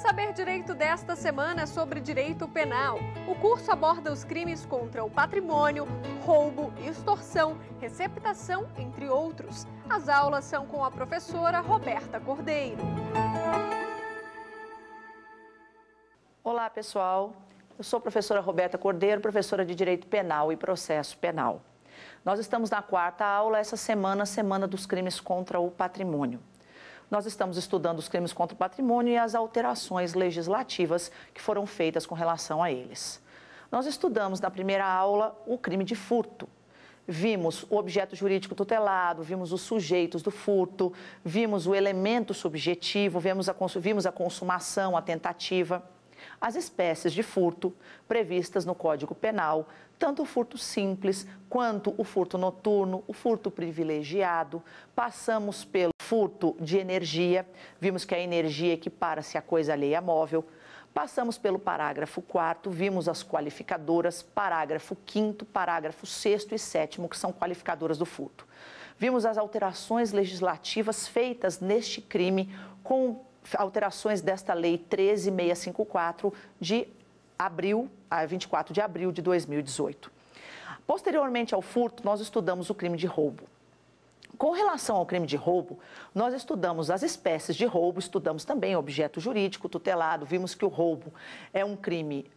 Saber Direito desta semana é sobre direito penal. O curso aborda os crimes contra o patrimônio, roubo, extorsão, receptação, entre outros. As aulas são com a professora Roberta Cordeiro. Olá, pessoal. Eu sou a professora Roberta Cordeiro, professora de Direito Penal e Processo Penal. Nós estamos na quarta aula essa semana, Semana dos Crimes contra o Patrimônio. Nós estamos estudando os crimes contra o patrimônio e as alterações legislativas que foram feitas com relação a eles. Nós estudamos na primeira aula o crime de furto. Vimos o objeto jurídico tutelado, vimos os sujeitos do furto, vimos o elemento subjetivo, vimos a consumação, a tentativa. As espécies de furto previstas no Código Penal, tanto o furto simples quanto o furto noturno, o furto privilegiado. Passamos pelo furto de energia, vimos que a energia equipara-se à coisa alheia móvel. Passamos pelo parágrafo 4º, vimos as qualificadoras, parágrafo 5º, parágrafo 6º e 7º, que são qualificadoras do furto. Vimos as alterações legislativas feitas neste crime com alterações desta Lei 13.654 de 24 de abril de 2018. Posteriormente ao furto, nós estudamos o crime de roubo. Com relação ao crime de roubo, nós estudamos as espécies de roubo, estudamos também o objeto jurídico tutelado, vimos que o roubo é um crime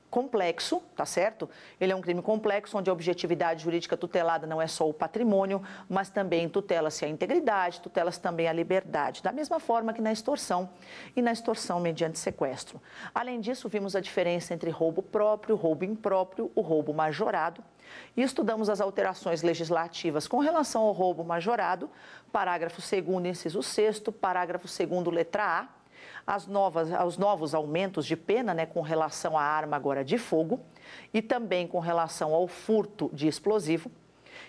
complexo, tá certo? Ele é um crime complexo, onde a objetividade jurídica tutelada não é só o patrimônio, mas também tutela-se a integridade, tutela-se também a liberdade, da mesma forma que na extorsão e na extorsão mediante sequestro. Além disso, vimos a diferença entre roubo próprio, roubo impróprio, o roubo majorado, e estudamos as alterações legislativas com relação ao roubo majorado, parágrafo 2º, inciso 6º, parágrafo 2º, letra A, aos novos aumentos de pena, né, com relação à arma agora de fogo e também com relação ao furto de explosivo.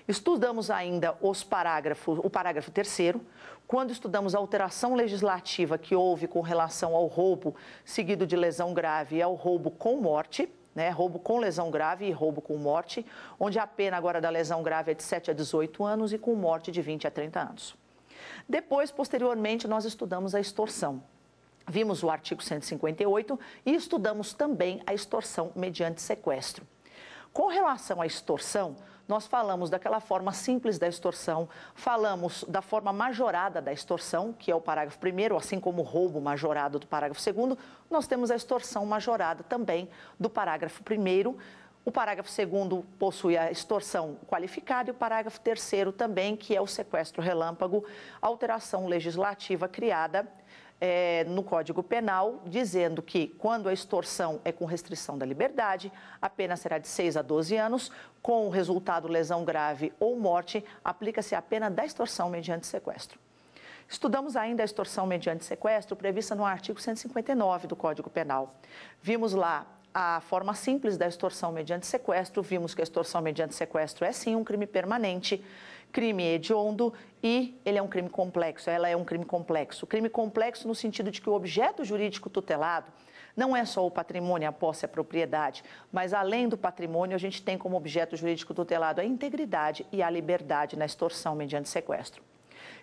Estudamos ainda o parágrafo 3º, quando estudamos a alteração legislativa que houve com relação ao roubo seguido de lesão grave e ao roubo com morte, né, roubo com lesão grave e roubo com morte, onde a pena agora da lesão grave é de 7 a 18 anos e com morte de 20 a 30 anos. Depois, posteriormente, nós estudamos a extorsão. Vimos o artigo 158 e estudamos também a extorsão mediante sequestro. Com relação à extorsão, nós falamos daquela forma simples da extorsão, falamos da forma majorada da extorsão, que é o parágrafo 1º, assim como o roubo majorado do parágrafo 2º, nós temos a extorsão majorada também do parágrafo 1º. O parágrafo 2º possui a extorsão qualificada e o parágrafo 3º também, que é o sequestro relâmpago, alteração legislativa criada no Código Penal, dizendo que quando a extorsão é com restrição da liberdade, a pena será de 6 a 12 anos, com o resultado lesão grave ou morte, aplica-se a pena da extorsão mediante sequestro. Estudamos ainda a extorsão mediante sequestro prevista no artigo 159 do Código Penal. Vimos lá a forma simples da extorsão mediante sequestro, vimos que a extorsão mediante sequestro é sim um crime permanente, crime hediondo e ele é um crime complexo, ela é um crime complexo. Crime complexo no sentido de que o objeto jurídico tutelado não é só o patrimônio, a posse, a propriedade, mas além do patrimônio a gente tem como objeto jurídico tutelado a integridade e a liberdade na extorsão mediante sequestro.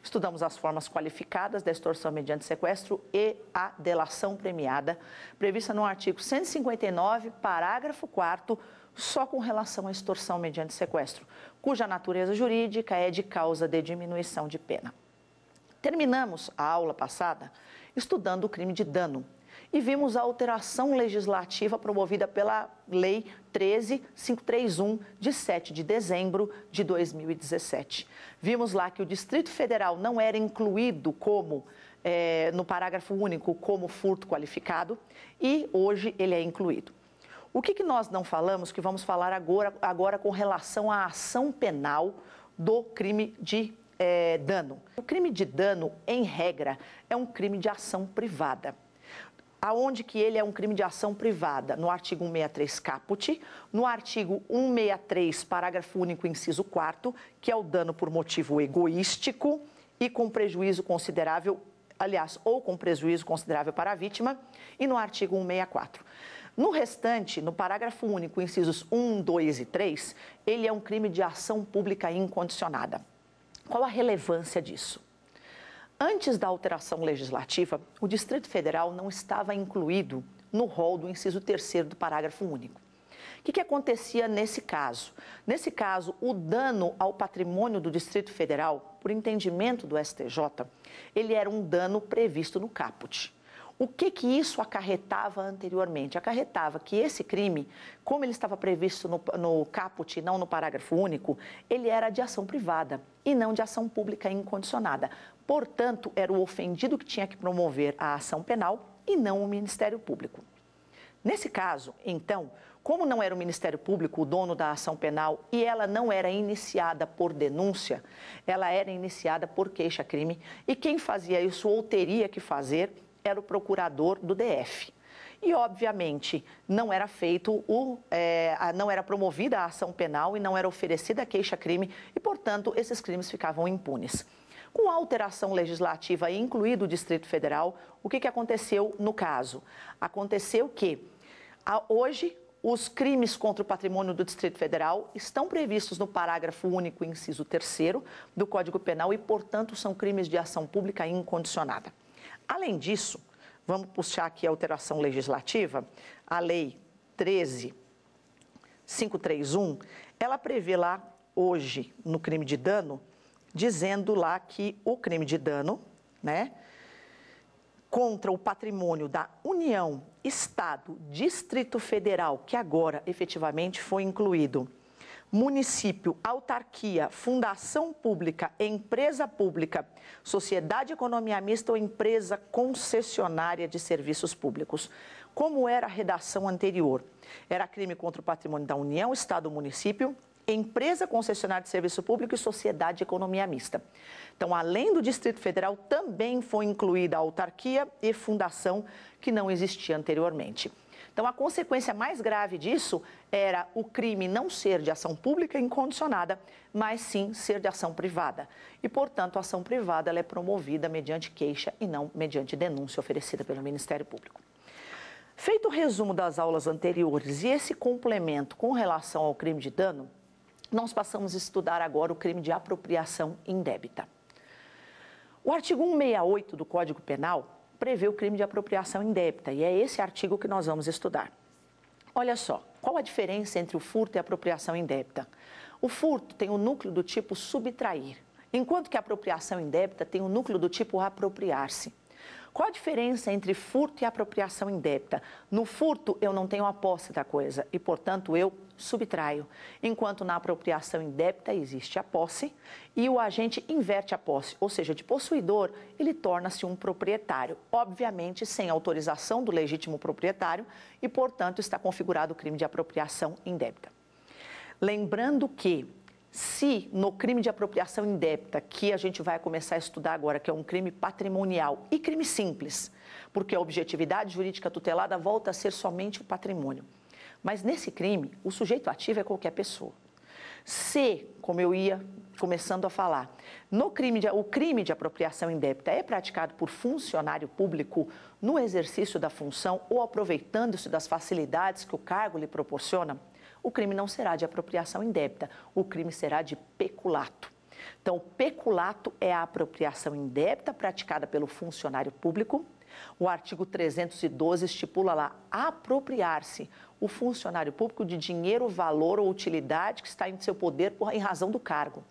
Estudamos as formas qualificadas da extorsão mediante sequestro e a delação premiada, prevista no artigo 159, parágrafo 4º, só com relação à extorsão mediante sequestro, cuja natureza jurídica é de causa de diminuição de pena. Terminamos a aula passada estudando o crime de dano e vimos a alteração legislativa promovida pela Lei 13.531, de 7 de dezembro de 2017. Vimos lá que o Distrito Federal não era incluído como, no parágrafo único, como furto qualificado e hoje ele é incluído. O que nós não falamos, que vamos falar agora com relação à ação penal do crime de dano. O crime de dano, em regra, é um crime de ação privada. Aonde que ele é um crime de ação privada? No artigo 163 caput, no artigo 163, parágrafo único, inciso 4º, que é o dano por motivo egoístico e com prejuízo considerável, aliás, ou com prejuízo considerável para a vítima, e no artigo 164. No restante, no parágrafo único, incisos 1, 2 e 3, ele é um crime de ação pública incondicionada. Qual a relevância disso? Antes da alteração legislativa, o Distrito Federal não estava incluído no rol do inciso 3º do parágrafo único. O que acontecia nesse caso? Nesse caso, o dano ao patrimônio do Distrito Federal, por entendimento do STJ, ele era um dano previsto no caput. O que isso acarretava anteriormente? Acarretava que esse crime, como ele estava previsto no caput e não no parágrafo único, ele era de ação privada e não de ação pública incondicionada. Portanto, era o ofendido que tinha que promover a ação penal e não o Ministério Público. Nesse caso, então, como não era o Ministério Público o dono da ação penal e ela não era iniciada por denúncia, ela era iniciada por queixa-crime e quem fazia isso ou teria que fazer era o procurador do DF. E, obviamente, não era não era promovida a ação penal e não era oferecida a queixa-crime e, portanto, esses crimes ficavam impunes. Com a alteração legislativa, incluído o Distrito Federal, o que aconteceu no caso? Aconteceu que, hoje, os crimes contra o patrimônio do Distrito Federal estão previstos no parágrafo único, inciso 3º do Código Penal e, portanto, são crimes de ação pública incondicionada. Além disso, vamos puxar aqui a alteração legislativa, a Lei 13.531, ela prevê lá, hoje, no crime de dano, dizendo lá que o crime de dano, contra o patrimônio da União, Estado, Distrito Federal, que agora efetivamente foi incluído, município, autarquia, fundação pública, empresa pública, sociedade de economia mista ou empresa concessionária de serviços públicos. Como era a redação anterior? Era crime contra o patrimônio da União, Estado, município, empresa concessionária de serviço público e sociedade de economia mista. Então, além do Distrito Federal, também foi incluída a autarquia e fundação, que não existia anteriormente. Então, a consequência mais grave disso era o crime não ser de ação pública incondicionada, mas sim ser de ação privada. E, portanto, a ação privada ela é promovida mediante queixa e não mediante denúncia oferecida pelo Ministério Público. Feito o resumo das aulas anteriores e esse complemento com relação ao crime de dano, nós passamos a estudar agora o crime de apropriação indébita. O artigo 168 do Código Penal prevê o crime de apropriação indébita e é esse artigo que nós vamos estudar. Olha só, qual a diferença entre o furto e a apropriação indébita? O furto tem o núcleo do tipo subtrair, enquanto que a apropriação indébita tem o núcleo do tipo apropriar-se. Qual a diferença entre furto e apropriação indébita? No furto, eu não tenho a posse da coisa e, portanto, eu subtraio. Enquanto na apropriação indébita existe a posse e o agente inverte a posse, ou seja, de possuidor, ele torna-se um proprietário, obviamente sem autorização do legítimo proprietário e, portanto, está configurado o crime de apropriação indébita. Lembrando que, se no crime de apropriação indébita, que a gente vai começar a estudar agora, que é um crime patrimonial e crime simples, porque a objetividade jurídica tutelada volta a ser somente o patrimônio. Mas nesse crime, o sujeito ativo é qualquer pessoa. Se, como eu ia começando a falar, o crime de apropriação indébita é praticado por funcionário público no exercício da função ou aproveitando-se das facilidades que o cargo lhe proporciona, o crime não será de apropriação indébita, o crime será de peculato. Então, peculato é a apropriação indébita praticada pelo funcionário público. O artigo 312 estipula lá apropriar-se o funcionário público de dinheiro, valor ou utilidade que está em seu poder em razão do cargo.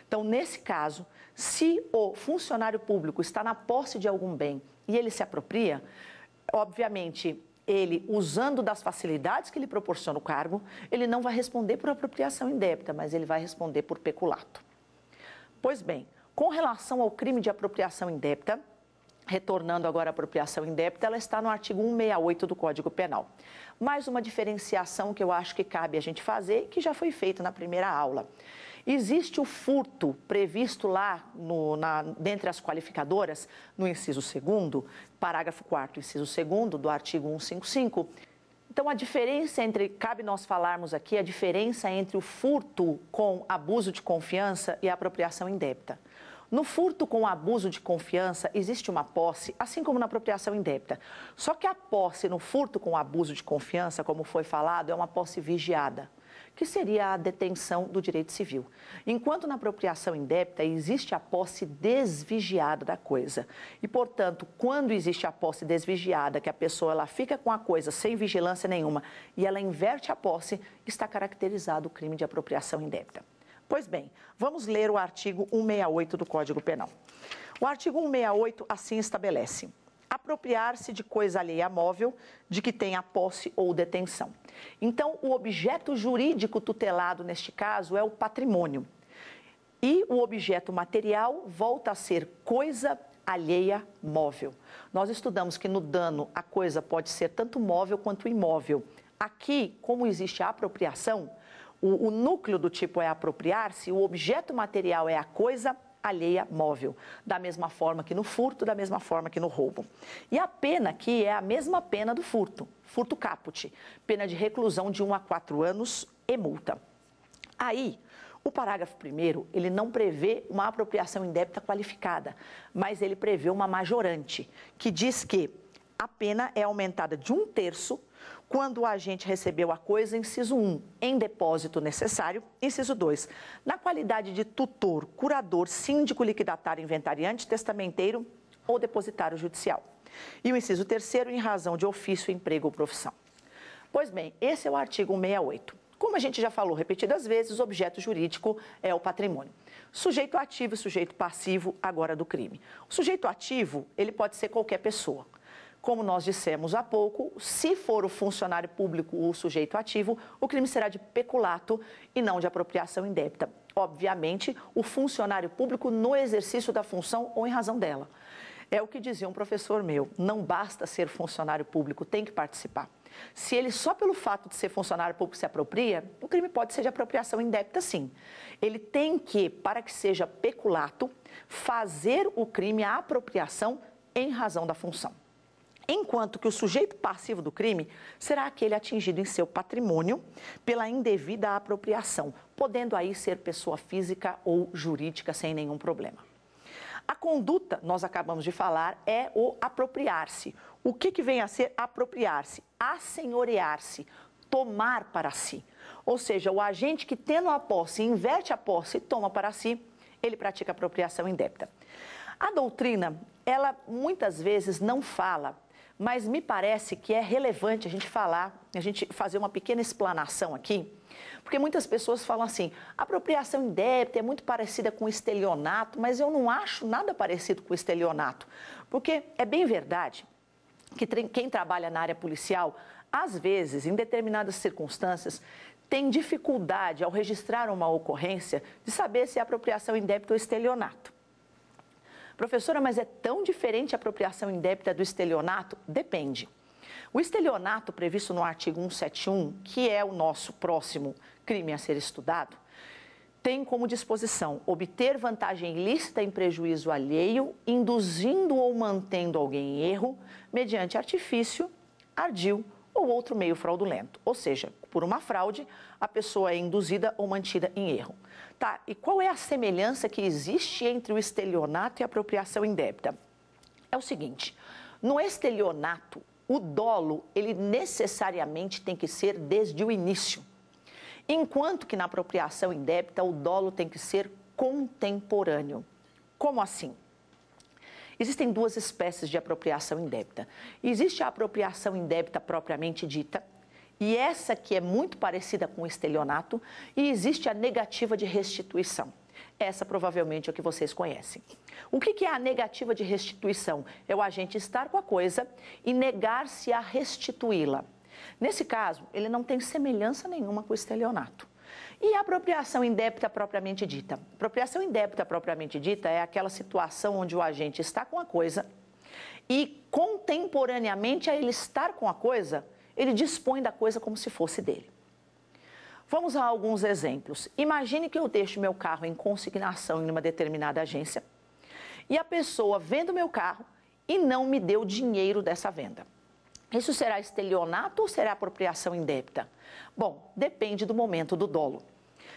Então, nesse caso, se o funcionário público está na posse de algum bem e ele se apropria, obviamente, ele, usando das facilidades que lhe proporciona o cargo, ele não vai responder por apropriação indébita, mas ele vai responder por peculato. Pois bem, com relação ao crime de apropriação indébita, retornando agora à apropriação indébita, ela está no artigo 168 do Código Penal. Mais uma diferenciação que eu acho que cabe a gente fazer, que já foi feita na primeira aula. Existe o furto previsto lá, dentre as qualificadoras, no inciso 2º, parágrafo 4º, inciso 2º do artigo 155. Então, a diferença cabe nós falarmos aqui, a diferença entre o furto com abuso de confiança e a apropriação indébita. No furto com abuso de confiança, existe uma posse, assim como na apropriação indébita. Só que a posse no furto com abuso de confiança, como foi falado, é uma posse vigiada. que seria a detenção do direito civil. Enquanto na apropriação indébita existe a posse desvigiada da coisa. E, portanto, quando existe a posse desvigiada, que a pessoa ela fica com a coisa sem vigilância nenhuma e ela inverte a posse, está caracterizado o crime de apropriação indébita. Pois bem, vamos ler o artigo 168 do Código Penal. O artigo 168 assim estabelece: apropriar-se de coisa alheia móvel de que tenha posse ou detenção. Então, o objeto jurídico tutelado neste caso é o patrimônio. E o objeto material volta a ser coisa alheia móvel. Nós estudamos que no dano a coisa pode ser tanto móvel quanto imóvel. Aqui, como existe a apropriação, o núcleo do tipo é apropriar-se, o objeto material é a coisa alheia móvel, da mesma forma que no furto, da mesma forma que no roubo. E a pena aqui é a mesma pena do furto, furto caput, pena de reclusão de 1 a 4 anos e multa. Aí, o parágrafo 1º, ele não prevê uma apropriação indébita qualificada, mas ele prevê uma majorante, que diz que a pena é aumentada de 1/3 quando o agente recebeu a coisa, inciso 1, em depósito necessário, inciso 2, na qualidade de tutor, curador, síndico, liquidatário, inventariante, testamenteiro ou depositário judicial. E o inciso 3º, em razão de ofício, emprego ou profissão. Pois bem, esse é o artigo 168. Como a gente já falou repetidas vezes, o objeto jurídico é o patrimônio. Sujeito ativo e sujeito passivo, agora do crime. O sujeito ativo, ele pode ser qualquer pessoa. Como nós dissemos há pouco, se for o funcionário público o sujeito ativo, o crime será de peculato e não de apropriação indébita. Obviamente, o funcionário público no exercício da função ou em razão dela. É o que dizia um professor meu, não basta ser funcionário público, tem que participar. Se ele só pelo fato de ser funcionário público se apropria, o crime pode ser de apropriação indébita sim. Ele tem que, para que seja peculato, fazer o crime, a apropriação em razão da função. Enquanto que o sujeito passivo do crime será aquele atingido em seu patrimônio pela indevida apropriação, podendo aí ser pessoa física ou jurídica sem nenhum problema. A conduta, nós acabamos de falar, é o apropriar-se. O que vem a ser apropriar-se? Assenhorear-se, tomar para si. Ou seja, o agente que tendo a posse, inverte a posse e toma para si, ele pratica apropriação indébita. A doutrina, ela muitas vezes não fala, mas me parece que é relevante a gente fazer uma pequena explanação aqui, porque muitas pessoas falam assim, a apropriação indébita é muito parecida com o estelionato, mas eu não acho nada parecido com o estelionato, porque é bem verdade que quem trabalha na área policial, às vezes, em determinadas circunstâncias, tem dificuldade ao registrar uma ocorrência de saber se é apropriação indébita ou estelionato. Professora, mas é tão diferente a apropriação indébita do estelionato? Depende. O estelionato previsto no artigo 171, que é o nosso próximo crime a ser estudado, tem como disposição obter vantagem ilícita em prejuízo alheio, induzindo ou mantendo alguém em erro, mediante artifício, ardil ou outro meio fraudulento. Ou seja, por uma fraude, a pessoa é induzida ou mantida em erro. Tá, e qual é a semelhança que existe entre o estelionato e a apropriação indébita? É o seguinte, no estelionato, o dolo, ele necessariamente tem que ser desde o início. Enquanto que na apropriação indébita, o dolo tem que ser contemporâneo. Como assim? Existem duas espécies de apropriação indébita. Existe a apropriação indébita propriamente dita, e essa que é muito parecida com o estelionato, e existe a negativa de restituição. Essa provavelmente é o que vocês conhecem. O que é a negativa de restituição? É o agente estar com a coisa e negar-se a restituí-la. Nesse caso, ele não tem semelhança nenhuma com o estelionato. E a apropriação indébita propriamente dita? Apropriação indébita propriamente dita é aquela situação onde o agente está com a coisa e, contemporaneamente a ele estar com a coisa, ele dispõe da coisa como se fosse dele. Vamos a alguns exemplos. Imagine que eu deixo meu carro em consignação em uma determinada agência e a pessoa vende o meu carro e não me deu dinheiro dessa venda. Isso será estelionato ou será apropriação indébita? Bom, depende do momento do dolo.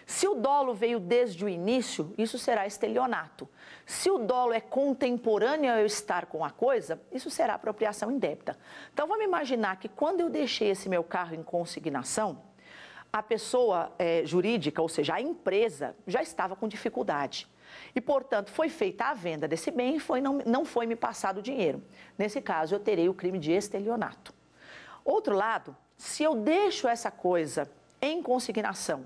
Se o dolo veio desde o início, isso será estelionato. Se o dolo é contemporâneo ao eu estar com a coisa, isso será apropriação indébita. Então, vamos imaginar que quando eu deixei esse meu carro em consignação, a pessoa jurídica, ou seja, a empresa, já estava com dificuldade. E, portanto, foi feita a venda desse bem e não foi me passado o dinheiro. Nesse caso, eu terei o crime de estelionato. Outro lado, se eu deixo essa coisa em consignação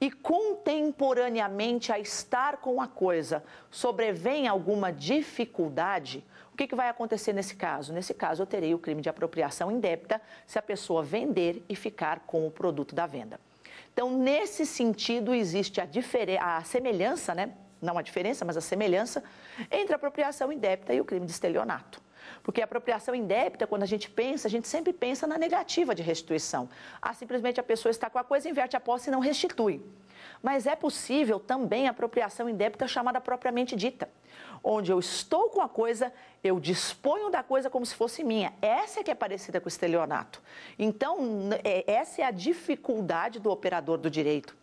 e contemporaneamente a estar com a coisa sobrevém alguma dificuldade, o que vai acontecer nesse caso? Nesse caso, eu terei o crime de apropriação indébita se a pessoa vender e ficar com o produto da venda. Então, nesse sentido, existe a semelhança, né? Não a diferença, mas a semelhança entre a apropriação indébita e o crime de estelionato. Porque a apropriação indébita, quando a gente sempre pensa na negativa de restituição. Simplesmente a pessoa está com a coisa, inverte a posse e não restitui. Mas é possível também a apropriação indébita chamada propriamente dita, onde eu estou com a coisa, eu disponho da coisa como se fosse minha. Essa é que é parecida com o estelionato. Então, essa é a dificuldade do operador do direito.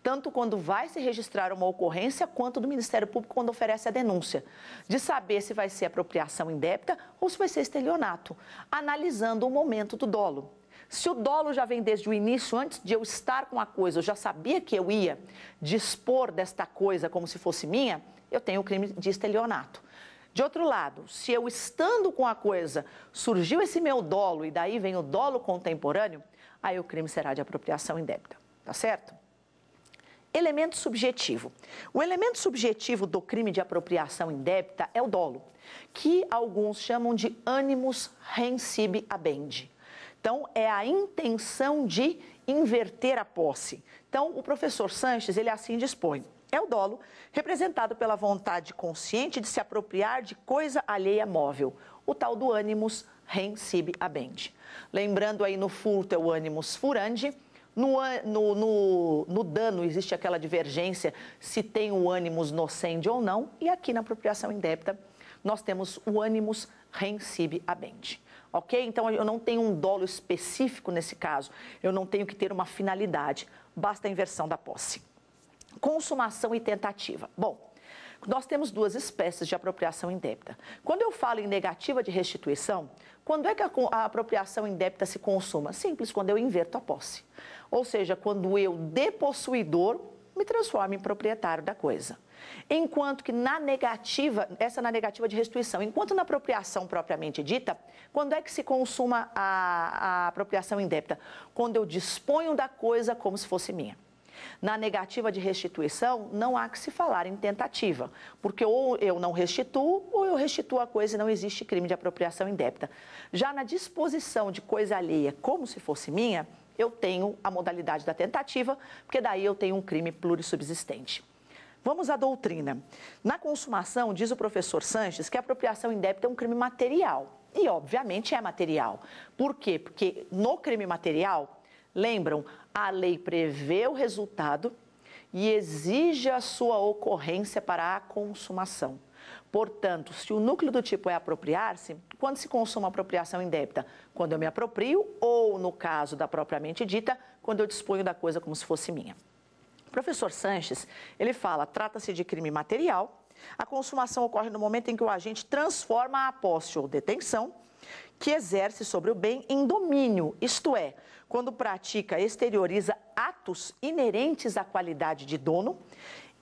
Tanto quando vai se registrar uma ocorrência, quanto do Ministério Público quando oferece a denúncia, de saber se vai ser apropriação indébita ou se vai ser estelionato, analisando o momento do dolo. Se o dolo já vem desde o início, antes de eu estar com a coisa, eu já sabia que eu ia dispor desta coisa como se fosse minha, eu tenho o crime de estelionato. De outro lado, se eu estando com a coisa, surgiu esse meu dolo e daí vem o dolo contemporâneo, aí o crime será de apropriação indébita, tá certo? Elemento subjetivo. O elemento subjetivo do crime de apropriação indébita é o dolo, que alguns chamam de animus rensibi habendi. Então, é a intenção de inverter a posse. Então, o professor Sanches, ele assim dispõe. É o dolo representado pela vontade consciente de se apropriar de coisa alheia móvel, o tal do animus rensibi habendi. Lembrando aí no furto é o animus furandi. No dano existe aquela divergência se tem o animus nocente ou não, e aqui na apropriação indébita nós temos o animus rensibi habendi, ok? Então eu não tenho um dolo específico nesse caso, eu não tenho que ter uma finalidade, basta a inversão da posse. Consumação e tentativa. Bom, nós temos duas espécies de apropriação indébita. Quando eu falo em negativa de restituição, quando é que a apropriação indébita se consuma? Simples, quando eu inverto a posse. Ou seja, quando eu, depossuidor, me transformo em proprietário da coisa. Enquanto que na negativa de restituição, enquanto na apropriação propriamente dita, quando é que se consuma a apropriação indébita? Quando eu disponho da coisa como se fosse minha. Na negativa de restituição, não há que se falar em tentativa, porque ou eu não restituo, ou eu restituo a coisa e não existe crime de apropriação indébita. Já na disposição de coisa alheia como se fosse minha, eu tenho a modalidade da tentativa, porque daí eu tenho um crime plurissubsistente. Vamos à doutrina. Na consumação, diz o professor Sanches que a apropriação indébita é um crime material. E, obviamente, é material. Por quê? Porque no crime material, lembram, a lei prevê o resultado e exige a sua ocorrência para a consumação. Portanto, se o núcleo do tipo é apropriar-se, quando se consuma a apropriação indébita? Quando eu me aproprio ou, no caso da propriamente dita, quando eu disponho da coisa como se fosse minha. O professor Sanches, ele fala, trata-se de crime material, a consumação ocorre no momento em que o agente transforma a posse ou detenção que exerce sobre o bem em domínio, isto é, quando pratica, exterioriza atos inerentes à qualidade de dono,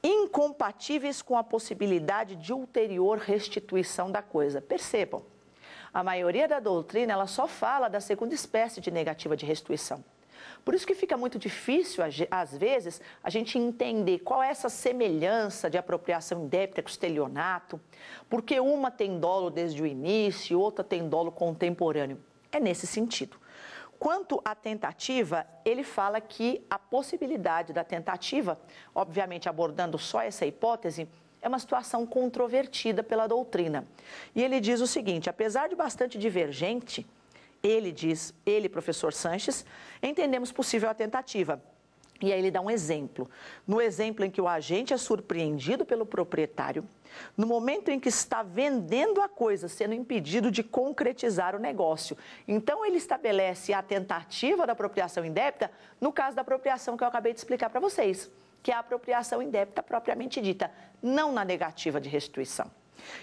incompatíveis com a possibilidade de ulterior restituição da coisa. Percebam, a maioria da doutrina ela só fala da segunda espécie de negativa de restituição. Por isso que fica muito difícil, às vezes, a gente entender qual é essa semelhança de apropriação indébita com estelionato, porque uma tem dolo desde o início e outra tem dolo contemporâneo. É nesse sentido. Quanto à tentativa, ele fala que a possibilidade da tentativa, obviamente abordando só essa hipótese, é uma situação controvertida pela doutrina. E ele diz o seguinte, apesar de bastante divergente, ele, professor Sanches, entendemos possível a tentativa. E aí ele dá um exemplo. No exemplo em que o agente é surpreendido pelo proprietário, no momento em que está vendendo a coisa, sendo impedido de concretizar o negócio. Então, ele estabelece a tentativa da apropriação indébita no caso da apropriação que eu acabei de explicar para vocês, que é a apropriação indébita propriamente dita, não na negativa de restituição.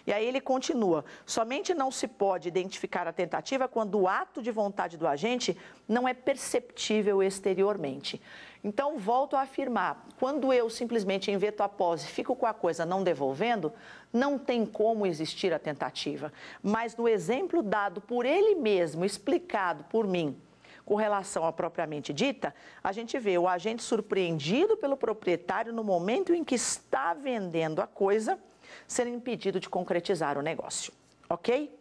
E aí ele continua, somente não se pode identificar a tentativa quando o ato de vontade do agente não é perceptível exteriormente. Então, volto a afirmar, quando eu simplesmente inverto a posse e fico com a coisa não devolvendo, não tem como existir a tentativa. Mas no exemplo dado por ele mesmo, explicado por mim, com relação à propriamente dita, a gente vê o agente surpreendido pelo proprietário no momento em que está vendendo a coisa, sendo impedido de concretizar o negócio, ok?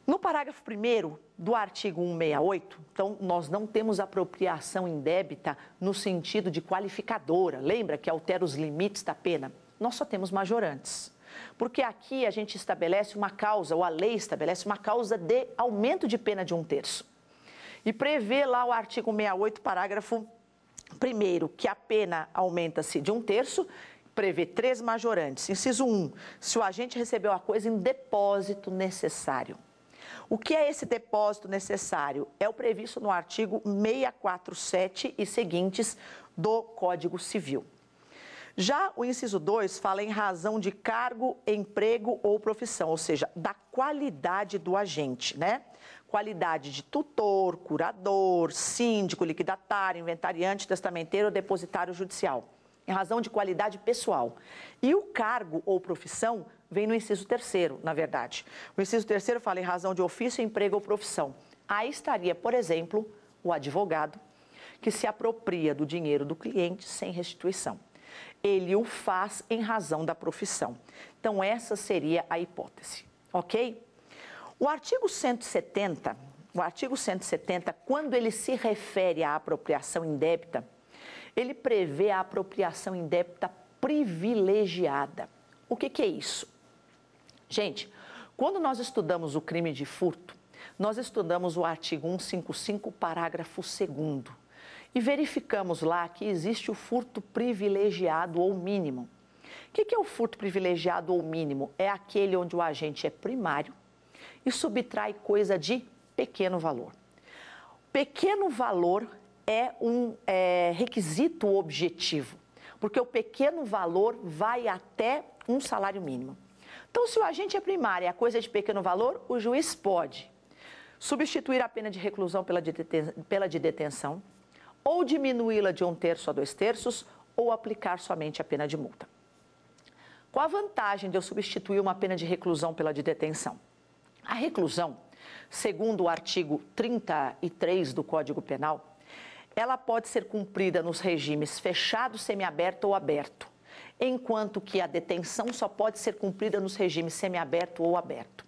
No parágrafo 1º do artigo 168, então, nós não temos apropriação indébita no sentido de qualificadora. Lembra que altera os limites da pena? Nós só temos majorantes. Porque aqui a gente estabelece uma causa, ou a lei estabelece uma causa de aumento de pena de 1/3. E prevê lá o artigo 168, parágrafo 1º, que a pena aumenta-se de 1/3, prevê 3 majorantes. Inciso 1, se o agente recebeu a coisa em depósito necessário. O que é esse depósito necessário? É o previsto no artigo 647 e seguintes do Código Civil. Já o inciso 2 fala em razão de cargo, emprego ou profissão, ou seja, da qualidade do agente, né? Qualidade de tutor, curador, síndico, liquidatário, inventariante, testamenteiro ou depositário judicial. Em razão de qualidade pessoal. E o cargo ou profissão vem no inciso 3º, na verdade. O inciso 3º fala em razão de ofício, emprego ou profissão. Aí estaria, por exemplo, o advogado, que se apropria do dinheiro do cliente sem restituição. Ele o faz em razão da profissão. Então, essa seria a hipótese, ok? O artigo 170, quando ele se refere à apropriação indébita, ele prevê a apropriação indébita privilegiada. O que é isso? Gente, quando nós estudamos o crime de furto, nós estudamos o artigo 155, parágrafo 2º, e verificamos lá que existe o furto privilegiado ou mínimo. O que é o furto privilegiado ou mínimo? É aquele onde o agente é primário e subtrai coisa de pequeno valor. Pequeno valor é um requisito objetivo, porque o pequeno valor vai até um salário mínimo. Então, se o agente é primário e a coisa é de pequeno valor, o juiz pode substituir a pena de reclusão pela de detenção, ou diminuí-la de 1/3 a 2/3, ou aplicar somente a pena de multa. Qual a vantagem de eu substituir uma pena de reclusão pela de detenção? A reclusão, segundo o artigo 33 do Código Penal, ela pode ser cumprida nos regimes fechado, semiaberto ou aberto, enquanto que a detenção só pode ser cumprida nos regimes semiaberto ou aberto.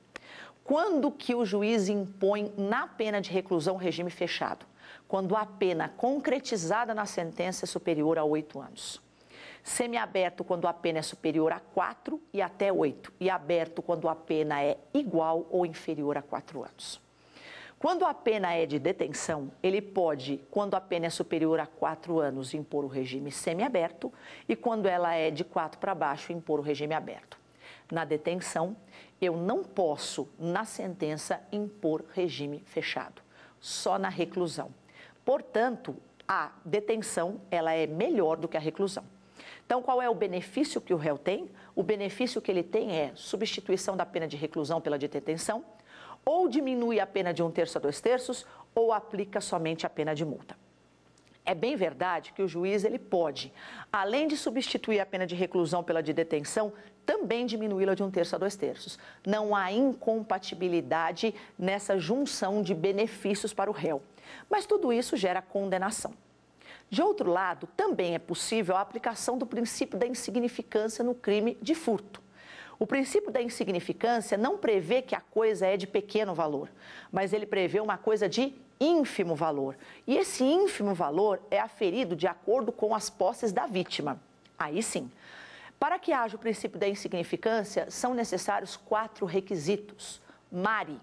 Quando que o juiz impõe na pena de reclusão regime fechado? Quando a pena concretizada na sentença é superior a 8 anos. Semiaberto, quando a pena é superior a 4 e até 8. E aberto, quando a pena é igual ou inferior a 4 anos. Quando a pena é de detenção, ele pode, quando a pena é superior a 4 anos, impor o regime semiaberto e quando ela é de 4 para baixo, impor o regime aberto. Na detenção, eu não posso, na sentença, impor regime fechado, só na reclusão. Portanto, a detenção, ela é melhor do que a reclusão. Então, qual é o benefício que o réu tem? O benefício que ele tem é substituição da pena de reclusão pela de detenção, ou diminui a pena de 1/3 a 2/3, ou aplica somente a pena de multa. É bem verdade que o juiz ele pode, além de substituir a pena de reclusão pela de detenção, também diminuí-la de 1/3 a 2/3. Não há incompatibilidade nessa junção de benefícios para o réu. Mas tudo isso gera condenação. De outro lado, também é possível a aplicação do princípio da insignificância no crime de furto. O princípio da insignificância não prevê que a coisa é de pequeno valor, mas ele prevê uma coisa de ínfimo valor. E esse ínfimo valor é aferido de acordo com as posses da vítima. Aí sim. Para que haja o princípio da insignificância, são necessários 4 requisitos. Mari,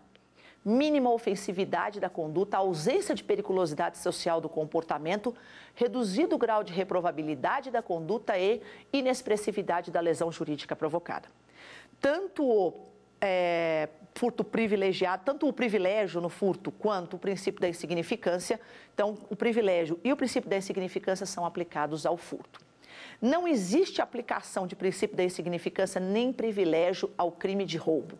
mínima ofensividade da conduta, ausência de periculosidade social do comportamento, reduzido grau de reprovabilidade da conduta e inexpressividade da lesão jurídica provocada. Tanto o furto privilegiado, tanto o privilégio no furto quanto o princípio da insignificância, então o privilégio e o princípio da insignificância são aplicados ao furto. Não existe aplicação de princípio da insignificância nem privilégio ao crime de roubo.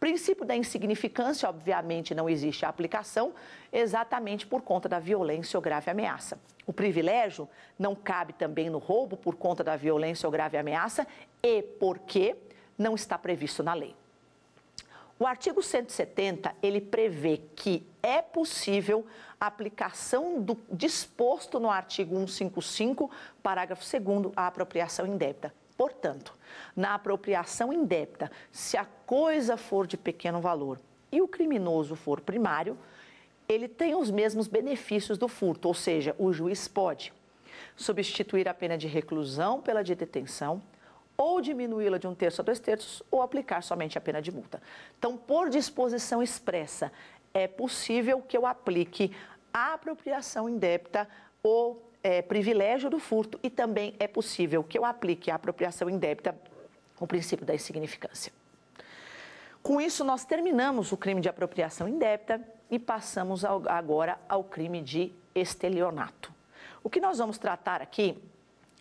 Princípio da insignificância, obviamente, não existe a aplicação, exatamente por conta da violência ou grave ameaça. O privilégio não cabe também no roubo por conta da violência ou grave ameaça e porque não está previsto na lei. O artigo 170, ele prevê que é possível a aplicação do disposto no artigo 155, parágrafo 2º, a apropriação indébita. Portanto, na apropriação indébita, se a coisa for de pequeno valor e o criminoso for primário, ele tem os mesmos benefícios do furto, ou seja, o juiz pode substituir a pena de reclusão pela de detenção, ou diminuí-la de 1/3 a 2/3, ou aplicar somente a pena de multa. Então, por disposição expressa, é possível que eu aplique a apropriação indébita ou privilégio do furto e também é possível que eu aplique a apropriação indébita, o princípio da insignificância. Com isso, nós terminamos o crime de apropriação indébita e passamos agora ao crime de estelionato. O que nós vamos tratar aqui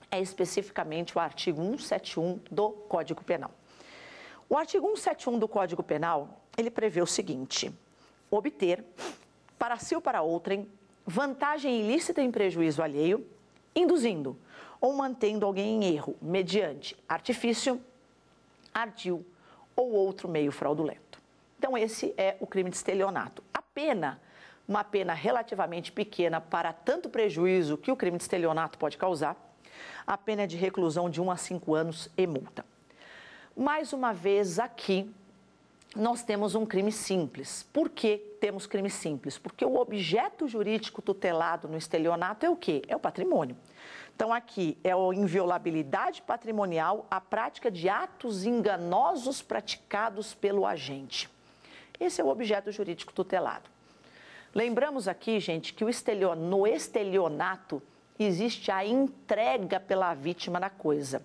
é especificamente o artigo 171 do Código Penal. O artigo 171 do Código Penal, ele prevê o seguinte: obter, para si ou para outrem, vantagem ilícita em prejuízo alheio, induzindo ou mantendo alguém em erro mediante artifício, ardil ou outro meio fraudulento. Então, esse é o crime de estelionato. A pena, uma pena relativamente pequena para tanto prejuízo que o crime de estelionato pode causar, a pena é de reclusão de 1 a 5 anos e multa. Mais uma vez aqui, nós temos um crime simples. Por que temos crime simples? Porque o objeto jurídico tutelado no estelionato é o quê? É o patrimônio. Então, aqui é a inviolabilidade patrimonial, a prática de atos enganosos praticados pelo agente. Esse é o objeto jurídico tutelado. Lembramos aqui, gente, que no estelionato existe a entrega pela vítima da coisa,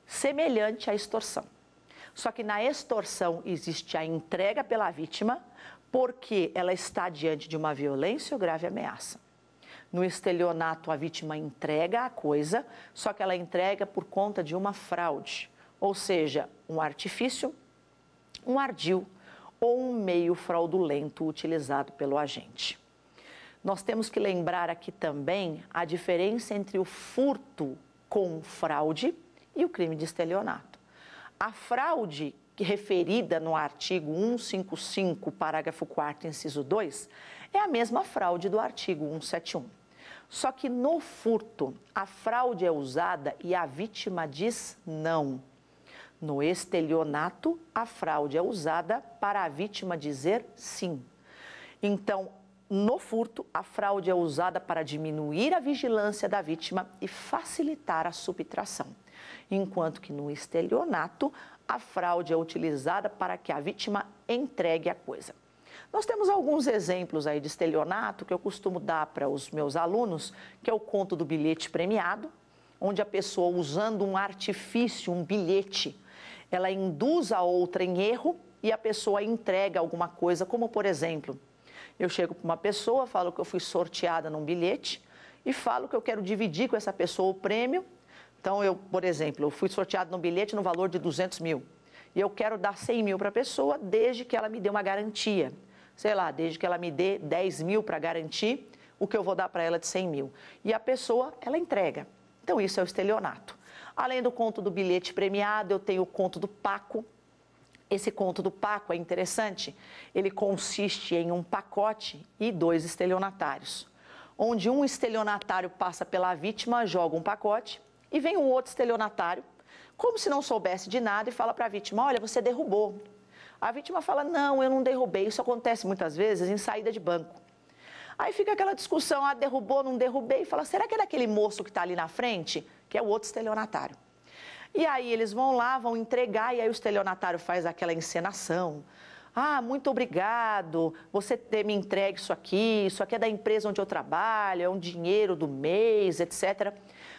semelhante à extorsão. Só que na extorsão existe a entrega pela vítima porque ela está diante de uma violência ou grave ameaça. No estelionato, a vítima entrega a coisa, só que ela entrega por conta de uma fraude, ou seja, um artifício, um ardil ou um meio fraudulento utilizado pelo agente. Nós temos que lembrar aqui também a diferença entre o furto com fraude e o crime de estelionato. A fraude referida no artigo 155, parágrafo 4º, inciso 2, é a mesma fraude do artigo 171. Só que no furto, a fraude é usada e a vítima diz não. No estelionato, a fraude é usada para a vítima dizer sim. Então, no furto, a fraude é usada para diminuir a vigilância da vítima e facilitar a subtração. Enquanto que no estelionato, a fraude é utilizada para que a vítima entregue a coisa. Nós temos alguns exemplos aí de estelionato que eu costumo dar para os meus alunos, que é o conto do bilhete premiado, onde a pessoa, usando um artifício, um bilhete, ela induz a outra em erro e a pessoa entrega alguma coisa, como por exemplo, eu chego para uma pessoa, falo que eu fui sorteada num bilhete e falo que eu quero dividir com essa pessoa o prêmio. Então, por exemplo, eu fui sorteado num bilhete no valor de 200 mil e eu quero dar 100 mil para a pessoa desde que ela me dê uma garantia. Sei lá, desde que ela me dê 10 mil para garantir o que eu vou dar para ela de 100 mil. E a pessoa, ela entrega. Então, isso é o estelionato. Além do conto do bilhete premiado, eu tenho o conto do Paco. Esse conto do Paco é interessante. Ele consiste em um pacote e 2 estelionatários, onde um estelionatário passa pela vítima, joga um pacote, e vem um outro estelionatário, como se não soubesse de nada, e fala para a vítima: olha, você derrubou. A vítima fala: não, eu não derrubei. Isso acontece muitas vezes em saída de banco. Aí fica aquela discussão: ah, derrubou, não derrubei. E fala: será que é daquele moço que está ali na frente? Que é o outro estelionatário. E aí eles vão lá, vão entregar, e aí o estelionatário faz aquela encenação. Ah, muito obrigado, você ter me entregue isso aqui é da empresa onde eu trabalho, é um dinheiro do mês, etc.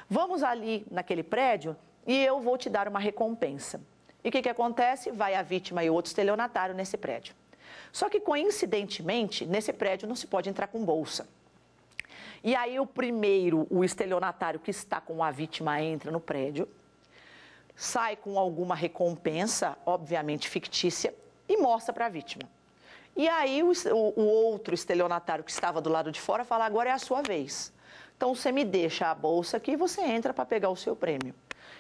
Vamos ali naquele prédio e eu vou te dar uma recompensa. E o que acontece? Vai a vítima e o outro estelionatário nesse prédio. Só que, coincidentemente, nesse prédio não se pode entrar com bolsa. E aí o estelionatário que está com a vítima entra no prédio, sai com alguma recompensa, obviamente fictícia, e mostra para a vítima. E aí o outro estelionatário que estava do lado de fora fala, agora é a sua vez. Então você me deixa a bolsa aqui e você entra para pegar o seu prêmio.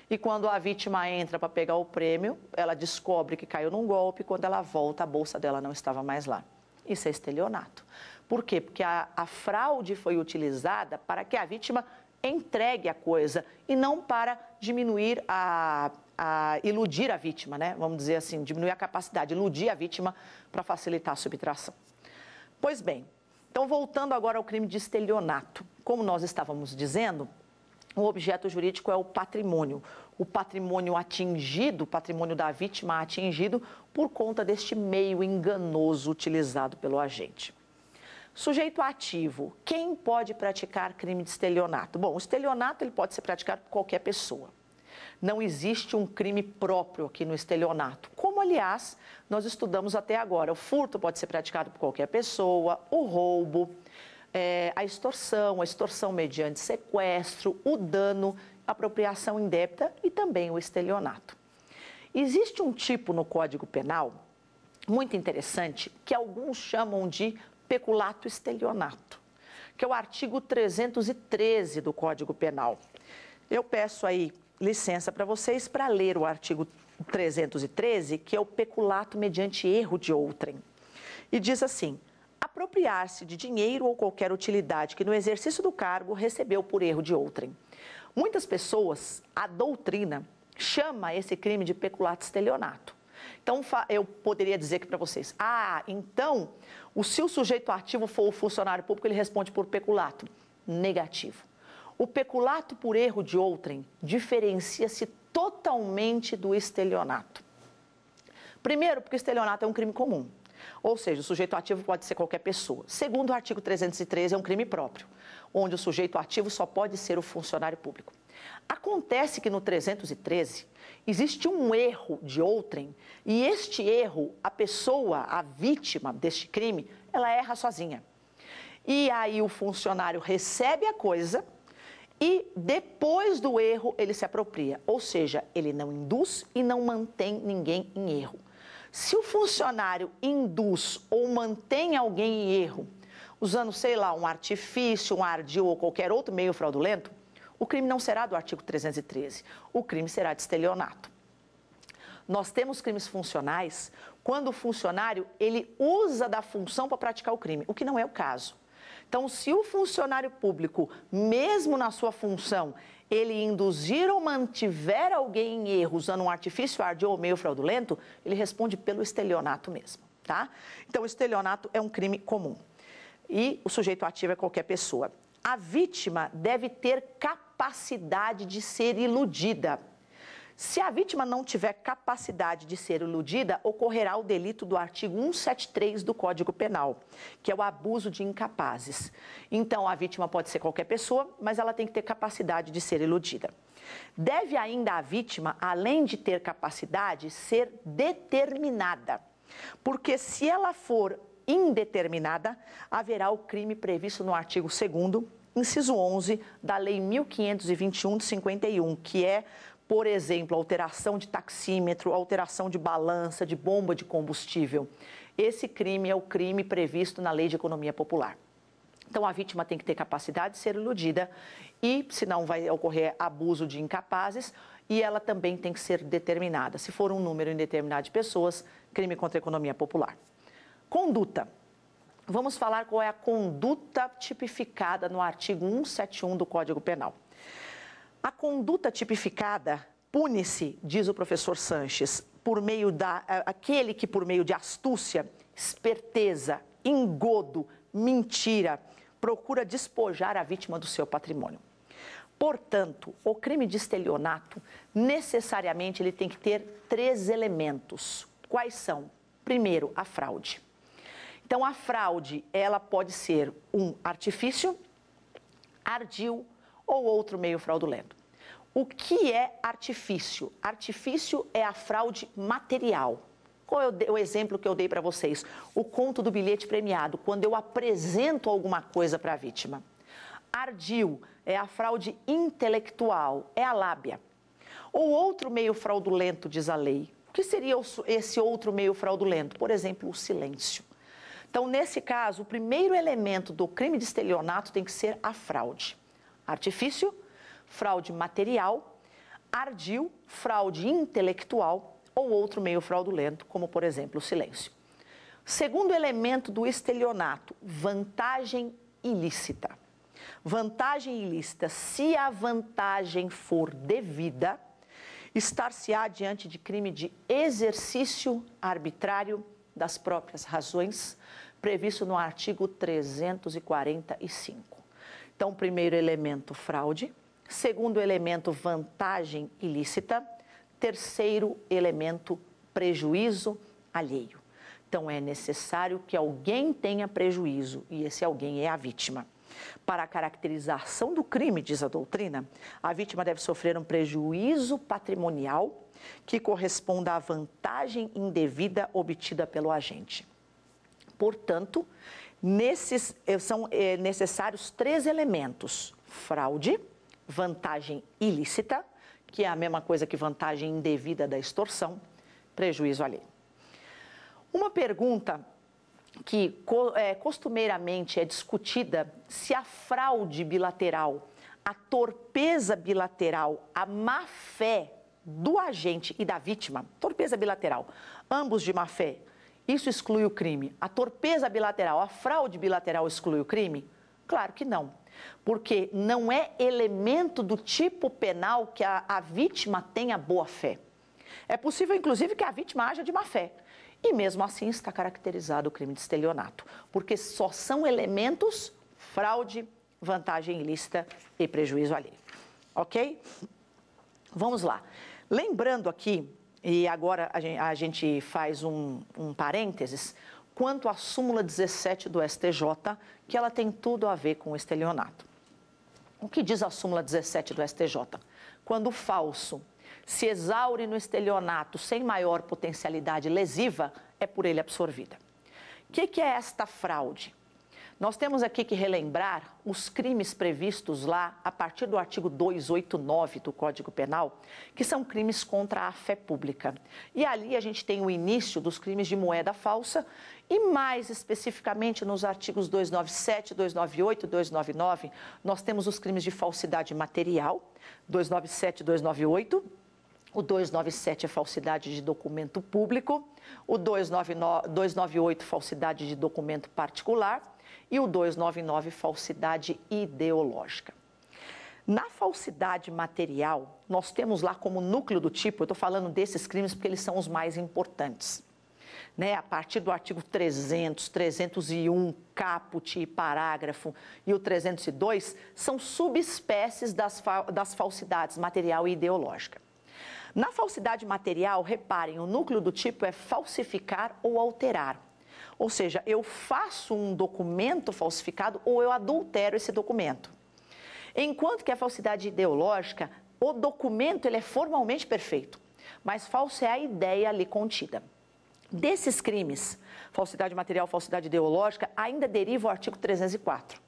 E quando a vítima entra para pegar o prêmio, ela descobre que caiu num golpe, quando ela volta, a bolsa dela não estava mais lá. Isso é estelionato. Por quê? Porque a fraude foi utilizada para que a vítima entregue a coisa e não para diminuir iludir a vítima, né? Vamos dizer assim, diminuir a capacidade, iludir a vítima para facilitar a subtração. Pois bem, então voltando agora ao crime de estelionato. Como nós estávamos dizendo, o objeto jurídico é o patrimônio atingido, o patrimônio da vítima atingido por conta deste meio enganoso utilizado pelo agente. Sujeito ativo, quem pode praticar crime de estelionato? Bom, o estelionato ele pode ser praticado por qualquer pessoa. Não existe um crime próprio aqui no estelionato, como, aliás, nós estudamos até agora. O furto pode ser praticado por qualquer pessoa, o roubo, a extorsão mediante sequestro, o dano, a apropriação indébita e também o estelionato. Existe um tipo no Código Penal muito interessante que alguns chamam de peculato estelionato, que é o artigo 313 do Código Penal. Eu peço aí licença para vocês para ler o artigo 313, que é o peculato mediante erro de outrem. E diz assim: apropriar-se de dinheiro ou qualquer utilidade que no exercício do cargo recebeu por erro de outrem. Muitas pessoas, a doutrina, chama esse crime de peculato estelionato. Então, eu poderia dizer aqui para vocês, então, se o sujeito ativo for o funcionário público, ele responde por peculato. Negativo. O peculato por erro de outrem diferencia-se totalmente do estelionato. Primeiro, porque o estelionato é um crime comum, ou seja, o sujeito ativo pode ser qualquer pessoa. Segundo, o artigo 313 é um crime próprio, onde o sujeito ativo só pode ser o funcionário público. Acontece que no 313 existe um erro de outrem e este erro, a pessoa, a vítima deste crime, ela erra sozinha. E aí o funcionário recebe a coisa e depois do erro ele se apropria, ou seja, ele não induz e não mantém ninguém em erro. Se o funcionário induz ou mantém alguém em erro, usando, sei lá, um artifício, um ardil ou qualquer outro meio fraudulento, o crime não será do artigo 313, o crime será de estelionato. Nós temos crimes funcionais quando o funcionário ele usa da função para praticar o crime, o que não é o caso. Então, se o funcionário público, mesmo na sua função, ele induzir ou mantiver alguém em erro usando um artifício, ardil ou meio fraudulento, ele responde pelo estelionato mesmo, tá? Então, o estelionato é um crime comum e o sujeito ativo é qualquer pessoa. A vítima deve ter capacidade de ser iludida. Se a vítima não tiver capacidade de ser iludida, ocorrerá o delito do artigo 173 do Código Penal, que é o abuso de incapazes. Então, a vítima pode ser qualquer pessoa, mas ela tem que ter capacidade de ser iludida. Deve ainda a vítima, além de ter capacidade, ser determinada, porque se ela for indeterminada, haverá o crime previsto no artigo 2º, inciso 11, da Lei 1521 de 51, que é, por exemplo, alteração de taxímetro, alteração de balança, de bomba de combustível. Esse crime é o crime previsto na Lei de Economia Popular. Então, a vítima tem que ter capacidade de ser iludida e, senão vai ocorrer abuso de incapazes, e ela também tem que ser determinada. Se for um número indeterminado de pessoas, crime contra a economia popular. Conduta. Vamos falar qual é a conduta tipificada no artigo 171 do Código Penal. A conduta tipificada pune-se, diz o professor Sanches, aquele que por meio de astúcia, esperteza, engodo, mentira, procura despojar a vítima do seu patrimônio. Portanto, o crime de estelionato, necessariamente, ele tem que ter 3 elementos. Quais são? Primeiro, a fraude. Então, a fraude, ela pode ser um artifício, ardil ou outro meio fraudulento. O que é artifício? Artifício é a fraude material. Qual é o exemplo que eu dei para vocês? O conto do bilhete premiado, quando eu apresento alguma coisa para a vítima. Ardil é a fraude intelectual, é a lábia. Ou outro meio fraudulento, diz a lei, O que seria esse outro meio fraudulento? Por exemplo, o silêncio. Então, nesse caso, o primeiro elemento do crime de estelionato tem que ser a fraude. Artifício, fraude material, ardil, fraude intelectual ou outro meio fraudulento, como, por exemplo, o silêncio. Segundo elemento do estelionato, vantagem ilícita. Vantagem ilícita, se a vantagem for devida, estar-se-á diante de crime de exercício arbitrário das próprias razões, previsto no artigo 345. Então, primeiro elemento, fraude. Segundo elemento, vantagem ilícita. Terceiro elemento, prejuízo alheio. Então, é necessário que alguém tenha prejuízo, e esse alguém é a vítima. Para a caracterização do crime, diz a doutrina, a vítima deve sofrer um prejuízo patrimonial que corresponda à vantagem indevida obtida pelo agente. Portanto, são necessários 3 elementos: fraude, vantagem ilícita, que é a mesma coisa que vantagem indevida da extorsão, prejuízo alheio. Uma pergunta que costumeiramente é discutida: se a fraude bilateral, a torpeza bilateral, a má-fé do agente e da vítima, torpeza bilateral, ambos de má-fé, isso exclui o crime? A torpeza bilateral, a fraude bilateral exclui o crime? Claro que não, porque não é elemento do tipo penal que a vítima tenha boa-fé. É possível, inclusive, que a vítima haja de má-fé. E mesmo assim está caracterizado o crime de estelionato, porque só são elementos fraude, vantagem ilícita e prejuízo alheio. Ok? Vamos lá. Lembrando aqui, e agora a gente faz um parênteses, quanto à súmula 17 do STJ, que ela tem tudo a ver com o estelionato. O que diz a súmula 17 do STJ? Quando o falso se exaure no estelionato sem maior potencialidade lesiva, é por ele absorvida. O que é esta fraude? Nós temos aqui que relembrar os crimes previstos lá a partir do artigo 289 do Código Penal, que são crimes contra a fé pública. E ali a gente tem o início dos crimes de moeda falsa e mais especificamente nos artigos 297, 298 e 299, nós temos os crimes de falsidade material, 297 e 298. O 297 é falsidade de documento público, o 298 falsidade de documento particular e o 299 falsidade ideológica. Na falsidade material, nós temos lá como núcleo do tipo, eu estou falando desses crimes porque eles são os mais importantes, né? A partir do artigo 300, 301, caput e parágrafo e o 302 são subespécies das falsidades material e ideológica. Na falsidade material, reparem, o núcleo do tipo é falsificar ou alterar. Ou seja, eu faço um documento falsificado ou eu adultero esse documento. Enquanto que a falsidade ideológica, o documento ele é formalmente perfeito, mas falso é a ideia ali contida. Desses crimes, falsidade material, falsidade ideológica, ainda deriva o artigo 304,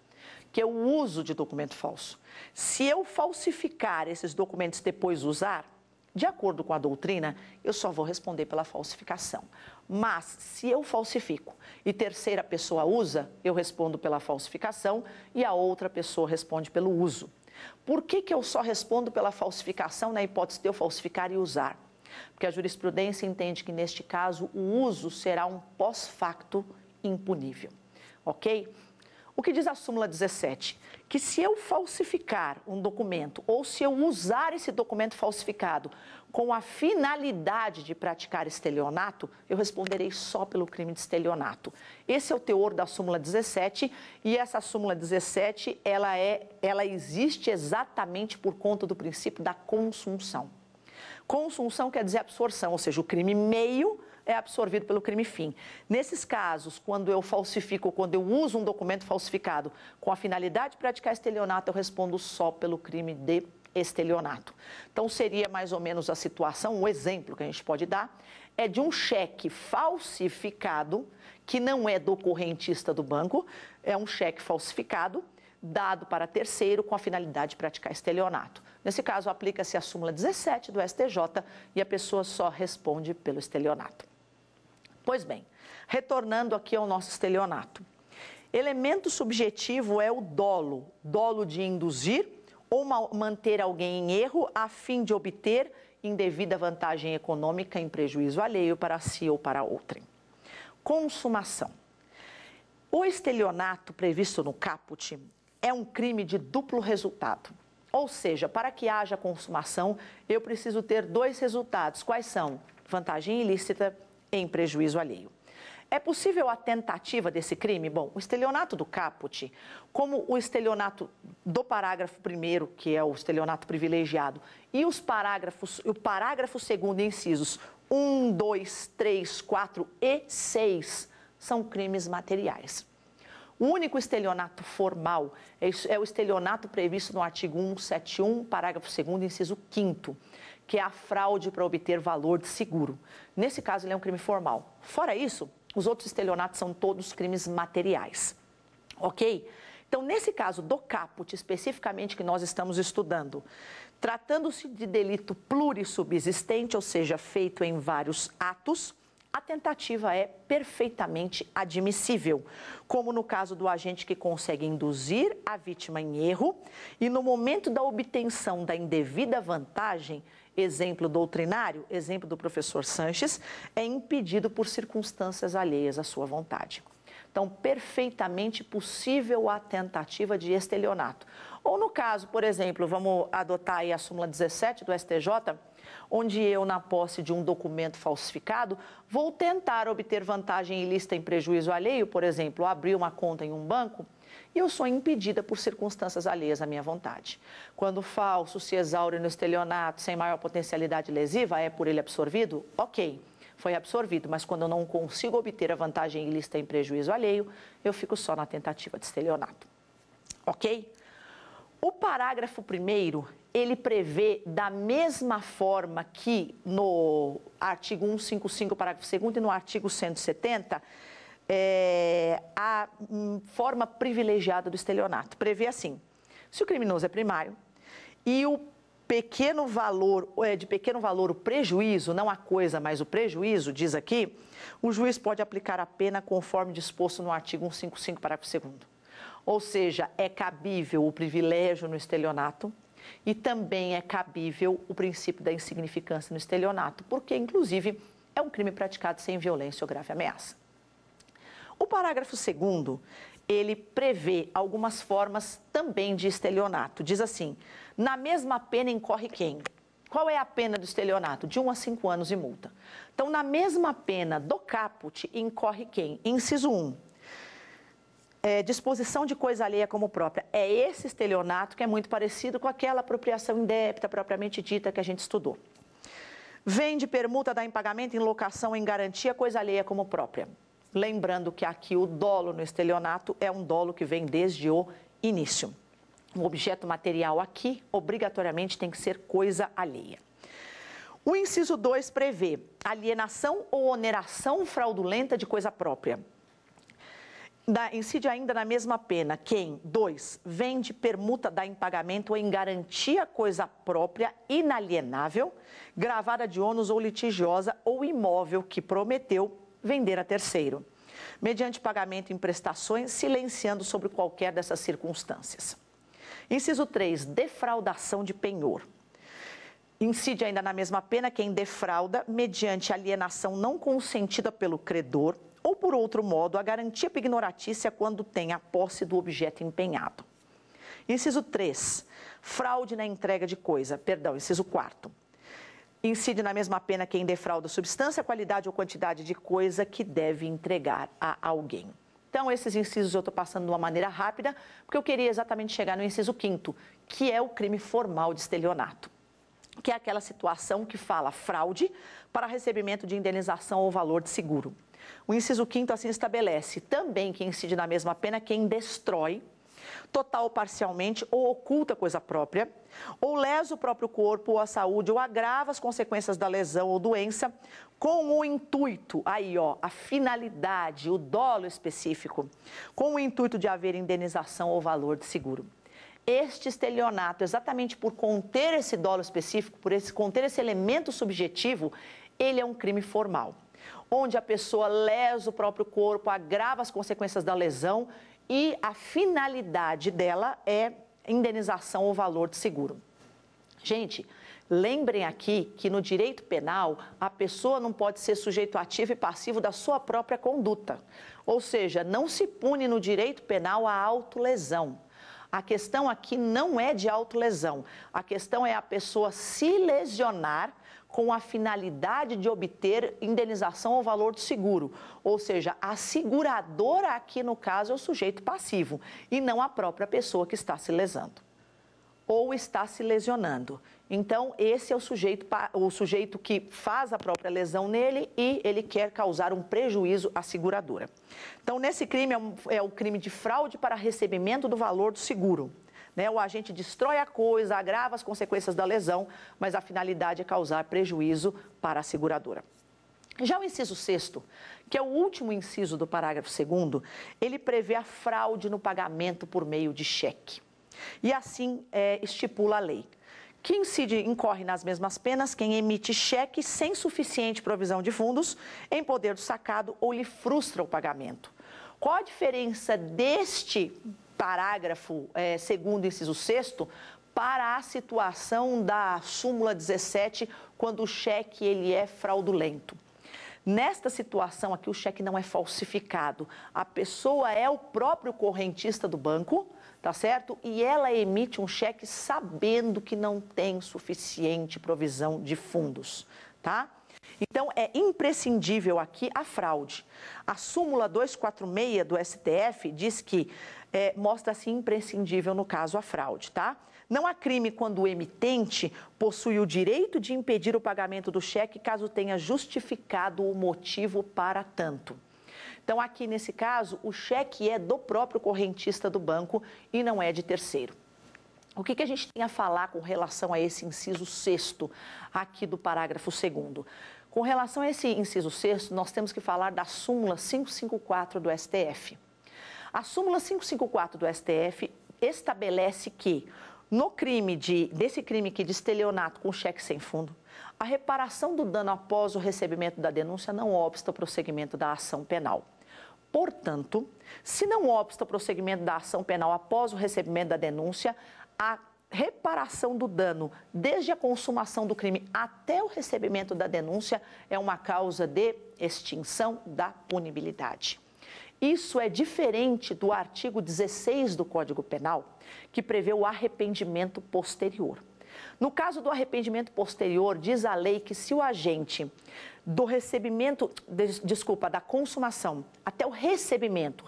que é o uso de documento falso. Se eu falsificar esses documentos e depois usar, de acordo com a doutrina, eu só vou responder pela falsificação. Mas, se eu falsifico e terceira pessoa usa, eu respondo pela falsificação e a outra pessoa responde pelo uso. Por que eu só respondo pela falsificação na hipótese de eu falsificar e usar? Porque a jurisprudência entende que, neste caso, o uso será um pós-facto impunível. Ok? O que diz a súmula 17? Que se eu falsificar um documento ou se eu usar esse documento falsificado com a finalidade de praticar estelionato, eu responderei só pelo crime de estelionato. Esse é o teor da súmula 17 e essa súmula 17, ela existe exatamente por conta do princípio da consunção. Consunção quer dizer absorção, ou seja, o crime meio é absorvido pelo crime fim. Nesses casos, quando eu falsifico, quando eu uso um documento falsificado com a finalidade de praticar estelionato, eu respondo só pelo crime de estelionato. Então, seria mais ou menos a situação, um exemplo que a gente pode dar, é de um cheque falsificado, que não é do correntista do banco, é um cheque falsificado, dado para terceiro com a finalidade de praticar estelionato. Nesse caso, aplica-se a súmula 17 do STJ e a pessoa só responde pelo estelionato. Pois bem, retornando aqui ao nosso estelionato. Elemento subjetivo é o dolo, dolo de induzir ou manter alguém em erro a fim de obter indevida vantagem econômica em prejuízo alheio para si ou para outrem. Consumação. O estelionato previsto no caput é um crime de duplo resultado. Ou seja, para que haja consumação, eu preciso ter dois resultados. Quais são? Vantagem ilícita em prejuízo alheio. É possível a tentativa desse crime? Bom, o estelionato do caput, como o estelionato do parágrafo 1º, que é o estelionato privilegiado, e o parágrafo 2º, incisos 1, 2, 3, 4 e 6, são crimes materiais. O único estelionato formal é o estelionato previsto no artigo 171, parágrafo 2º, inciso 5º, que é a fraude para obter valor de seguro. Nesse caso, ele é um crime formal. Fora isso, os outros estelionatos são todos crimes materiais, ok? Então, nesse caso do caput, especificamente que nós estamos estudando, tratando-se de delito plurissubsistente, ou seja, feito em vários atos, a tentativa é perfeitamente admissível, como no caso do agente que consegue induzir a vítima em erro e no momento da obtenção da indevida vantagem, exemplo doutrinário, exemplo do professor Sanches, é impedido por circunstâncias alheias à sua vontade. Então, perfeitamente possível a tentativa de estelionato. Ou no caso, por exemplo, vamos adotar aí a súmula 17 do STJ, onde eu, na posse de um documento falsificado, vou tentar obter vantagem ilícita em prejuízo alheio, por exemplo, abrir uma conta em um banco, e eu sou impedida por circunstâncias alheias à minha vontade. Quando o falso se exaure no estelionato sem maior potencialidade lesiva, é por ele absorvido? Ok, foi absorvido, mas quando eu não consigo obter a vantagem ilícita em prejuízo alheio, eu fico só na tentativa de estelionato. Ok? O parágrafo 1º, ele prevê da mesma forma que no artigo 155, parágrafo 2º e no artigo 170, a forma privilegiada do estelionato. Prevê assim, se o criminoso é primário e o pequeno valor, de pequeno valor o prejuízo, não a coisa, mas o prejuízo, diz aqui, o juiz pode aplicar a pena conforme disposto no artigo 155, parágrafo 2º. Ou seja, é cabível o privilégio no estelionato e também é cabível o princípio da insignificância no estelionato, porque, inclusive, é um crime praticado sem violência ou grave ameaça. O parágrafo 2º, ele prevê algumas formas também de estelionato. Diz assim, na mesma pena incorre quem? Qual é a pena do estelionato? De 1 a 5 anos e multa. Então, na mesma pena do caput, incorre quem? Inciso 1. Disposição de coisa alheia como própria. É esse estelionato que é muito parecido com aquela apropriação indébita propriamente dita que a gente estudou. Vende, permuta, dá em pagamento, em locação, em garantia, coisa alheia como própria. Lembrando que aqui o dolo no estelionato é um dolo que vem desde o início. O objeto material aqui, obrigatoriamente, tem que ser coisa alheia. O inciso 2 prevê alienação ou oneração fraudulenta de coisa própria. Incide ainda na mesma pena quem, 2, vende, permuta, dá em pagamento ou em garantia coisa própria inalienável, gravada de ônus ou litigiosa ou imóvel que prometeu vender a terceiro, mediante pagamento em prestações, silenciando sobre qualquer dessas circunstâncias. Inciso 3, defraudação de penhor. Incide ainda na mesma pena quem defrauda, mediante alienação não consentida pelo credor, ou por outro modo, a garantia pignoratícia quando tem a posse do objeto empenhado. Inciso 3, fraude na entrega de coisa, inciso 4. Incide na mesma pena quem defrauda substância, qualidade ou quantidade de coisa que deve entregar a alguém. Então, esses incisos eu estou passando de uma maneira rápida, porque eu queria exatamente chegar no inciso 5º, que é o crime formal de estelionato, que é aquela situação que fala fraude para recebimento de indenização ou valor de seguro. O inciso 5º assim estabelece também que incide na mesma pena quem destrói, total ou parcialmente, ou oculta coisa própria, ou lesa o próprio corpo ou a saúde, ou agrava as consequências da lesão ou doença, com o intuito, a finalidade, o dolo específico, com o intuito de haver indenização ou valor de seguro. Este estelionato, exatamente por conter esse dolo específico, conter esse elemento subjetivo, ele é um crime formal, onde a pessoa lesa o próprio corpo, agrava as consequências da lesão e a finalidade dela é indenização ou valor de seguro. Gente, lembrem aqui que no direito penal, a pessoa não pode ser sujeito ativo e passivo da sua própria conduta. Ou seja, não se pune no direito penal a autolesão. A questão aqui não é de autolesão. A questão é a pessoa se lesionar com a finalidade de obter indenização ou valor de seguro. Ou seja, a seguradora aqui, no caso, é o sujeito passivo e não a própria pessoa que está se lesando ou está se lesionando. Então, esse é o sujeito que faz a própria lesão nele e ele quer causar um prejuízo à seguradora. Então, nesse crime, é o crime de fraude para recebimento do valor do seguro. Né? O agente destrói a coisa, agrava as consequências da lesão, mas a finalidade é causar prejuízo para a seguradora. Já o inciso 6º, que é o último inciso do parágrafo 2º, ele prevê a fraude no pagamento por meio de cheque. E assim estipula a lei. Que incorre nas mesmas penas quem emite cheque sem suficiente provisão de fundos em poder do sacado ou lhe frustra o pagamento. Qual a diferença deste parágrafo 2º, inciso 6º, para a situação da súmula 17, quando o cheque ele é fraudulento? Nesta situação aqui, o cheque não é falsificado. A pessoa é o próprio correntista do banco, tá certo? E ela emite um cheque sabendo que não tem suficiente provisão de fundos, tá? Então, é imprescindível aqui a fraude. A súmula 246 do STF diz que mostra-se imprescindível no caso a fraude, tá? Não há crime quando o emitente possui o direito de impedir o pagamento do cheque caso tenha justificado o motivo para tanto. Então, aqui nesse caso, o cheque é do próprio correntista do banco e não é de terceiro. O que a gente tem a falar com relação a esse inciso 6º aqui do parágrafo 2º? Com relação a esse inciso 6º, nós temos que falar da súmula 554 do STF. A súmula 554 do STF estabelece que desse crime aqui de estelionato com cheque sem fundo, a reparação do dano após o recebimento da denúncia não obsta o prosseguimento da ação penal. Portanto, se não obsta o prosseguimento da ação penal após o recebimento da denúncia, a reparação do dano desde a consumação do crime até o recebimento da denúncia é uma causa de extinção da punibilidade. Isso é diferente do artigo 16 do Código Penal, que prevê o arrependimento posterior. No caso do arrependimento posterior, diz a lei que se o agente da consumação até o recebimento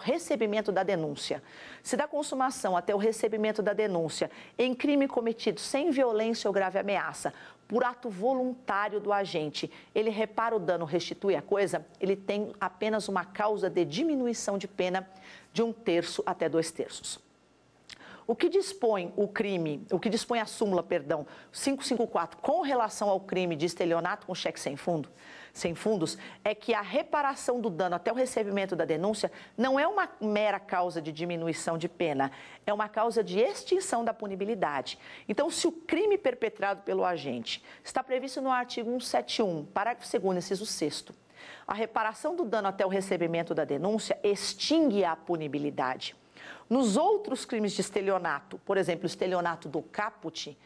da denúncia, se da consumação até o recebimento da denúncia em crime cometido sem violência ou grave ameaça, por ato voluntário do agente, ele repara o dano, restitui a coisa, ele tem apenas uma causa de diminuição de pena de 1/3 até 2/3. O que dispõe a súmula, 554, com relação ao crime de estelionato com cheque sem fundos, é que a reparação do dano até o recebimento da denúncia não é uma mera causa de diminuição de pena, é uma causa de extinção da punibilidade. Então, se o crime perpetrado pelo agente está previsto no artigo 171, parágrafo 2º, inciso 6º, a reparação do dano até o recebimento da denúncia extingue a punibilidade. Nos outros crimes de estelionato, por exemplo, o estelionato do caput,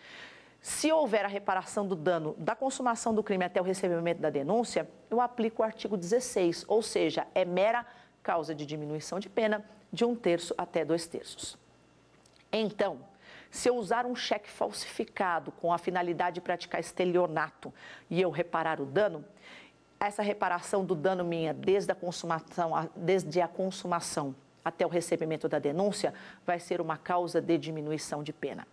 se houver a reparação do dano da consumação do crime até o recebimento da denúncia, eu aplico o artigo 16, ou seja, é mera causa de diminuição de pena de 1/3 até 2/3. Então, se eu usar um cheque falsificado com a finalidade de praticar estelionato e eu reparar o dano, essa reparação do dano minha desde a consumação até o recebimento da denúncia vai ser uma causa de diminuição de pena.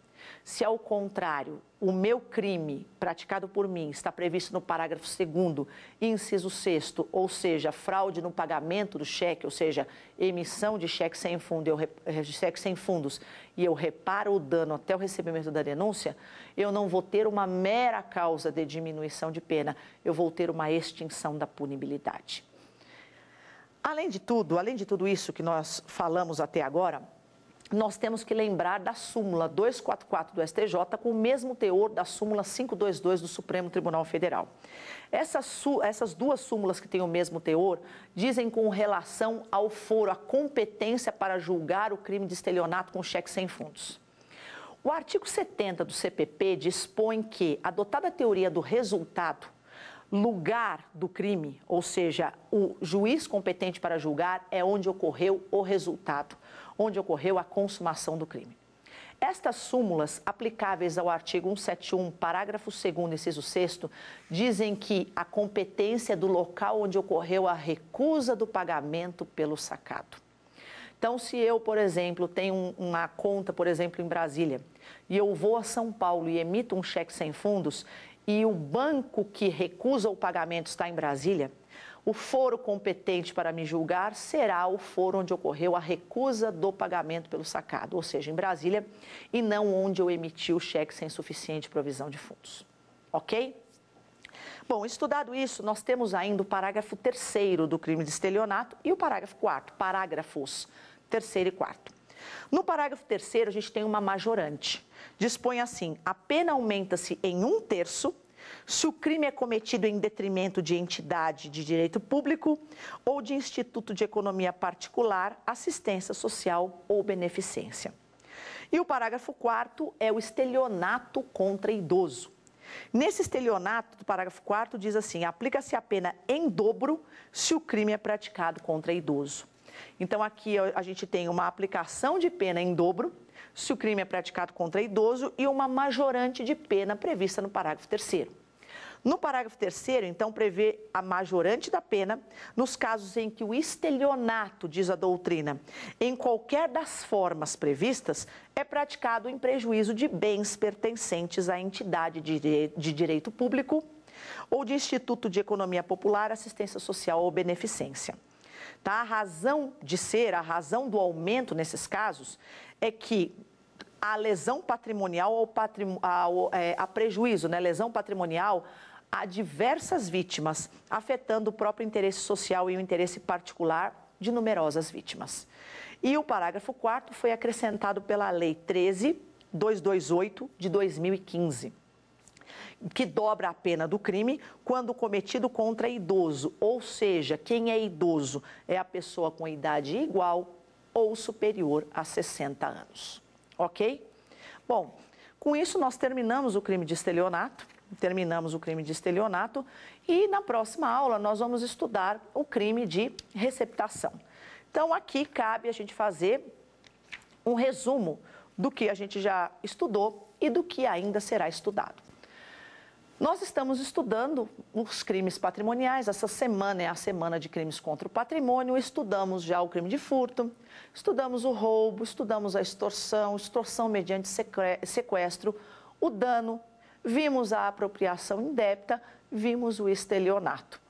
Se, ao contrário, o meu crime praticado por mim está previsto no parágrafo 2º, inciso 6º, ou seja, fraude no pagamento do cheque, ou seja, emissão de cheque sem fundos, e eu reparo o dano até o recebimento da denúncia, eu não vou ter uma mera causa de diminuição de pena, eu vou ter uma extinção da punibilidade. Além de tudo isso que nós falamos até agora, nós temos que lembrar da súmula 244 do STJ com o mesmo teor da súmula 522 do Supremo Tribunal Federal. Essas duas súmulas que têm o mesmo teor dizem com relação ao foro, a competência para julgar o crime de estelionato com cheque sem fundos. O artigo 70 do CPP dispõe que, adotada a teoria do resultado, lugar do crime, ou seja, o juiz competente para julgar é onde ocorreu o resultado, onde ocorreu a consumação do crime. Estas súmulas, aplicáveis ao artigo 171, parágrafo 2º, inciso 6º, dizem que a competência é do local onde ocorreu a recusa do pagamento pelo sacado. Então, se eu, por exemplo, tenho uma conta, por exemplo, em Brasília, e eu vou a São Paulo e emito um cheque sem fundos, e o banco que recusa o pagamento está em Brasília, o foro competente para me julgar será o foro onde ocorreu a recusa do pagamento pelo sacado, ou seja, em Brasília, e não onde eu emiti o cheque sem suficiente provisão de fundos. Ok? Bom, estudado isso, nós temos ainda o parágrafo 3º do crime de estelionato e o parágrafo 4º, parágrafos 3º e 4º. No parágrafo 3º, a gente tem uma majorante. Dispõe assim: a pena aumenta-se em 1/3 se o crime é cometido em detrimento de entidade de direito público ou de instituto de economia particular, assistência social ou beneficência. E o parágrafo 4º é o estelionato contra idoso. Nesse estelionato do parágrafo 4º diz assim: aplica-se a pena em dobro se o crime é praticado contra idoso. Então, aqui a gente tem uma aplicação de pena em dobro se o crime é praticado contra idoso e uma majorante de pena prevista no parágrafo 3º. No parágrafo 3º, então, prevê a majorante da pena nos casos em que o estelionato, diz a doutrina, em qualquer das formas previstas, é praticado em prejuízo de bens pertencentes à entidade de direito público ou de instituto de economia popular, assistência social ou beneficência. Tá? A razão de ser, a razão do aumento nesses casos é que a lesão patrimonial a prejuízo, né? Lesão patrimonial a diversas vítimas, afetando o próprio interesse social e o interesse particular de numerosas vítimas. E o parágrafo 4º foi acrescentado pela Lei 13.228 de 2015, que dobra a pena do crime quando cometido contra idoso, ou seja, quem é idoso é a pessoa com idade igual ou superior a 60 anos. Ok? Bom, com isso nós terminamos o crime de estelionato, e na próxima aula nós vamos estudar o crime de receptação. Então aqui cabe a gente fazer um resumo do que a gente já estudou e do que ainda será estudado. Nós estamos estudando os crimes patrimoniais, essa semana é a semana de crimes contra o patrimônio, estudamos já o crime de furto, estudamos o roubo, estudamos a extorsão, extorsão mediante sequestro, o dano, vimos a apropriação indébita, vimos o estelionato.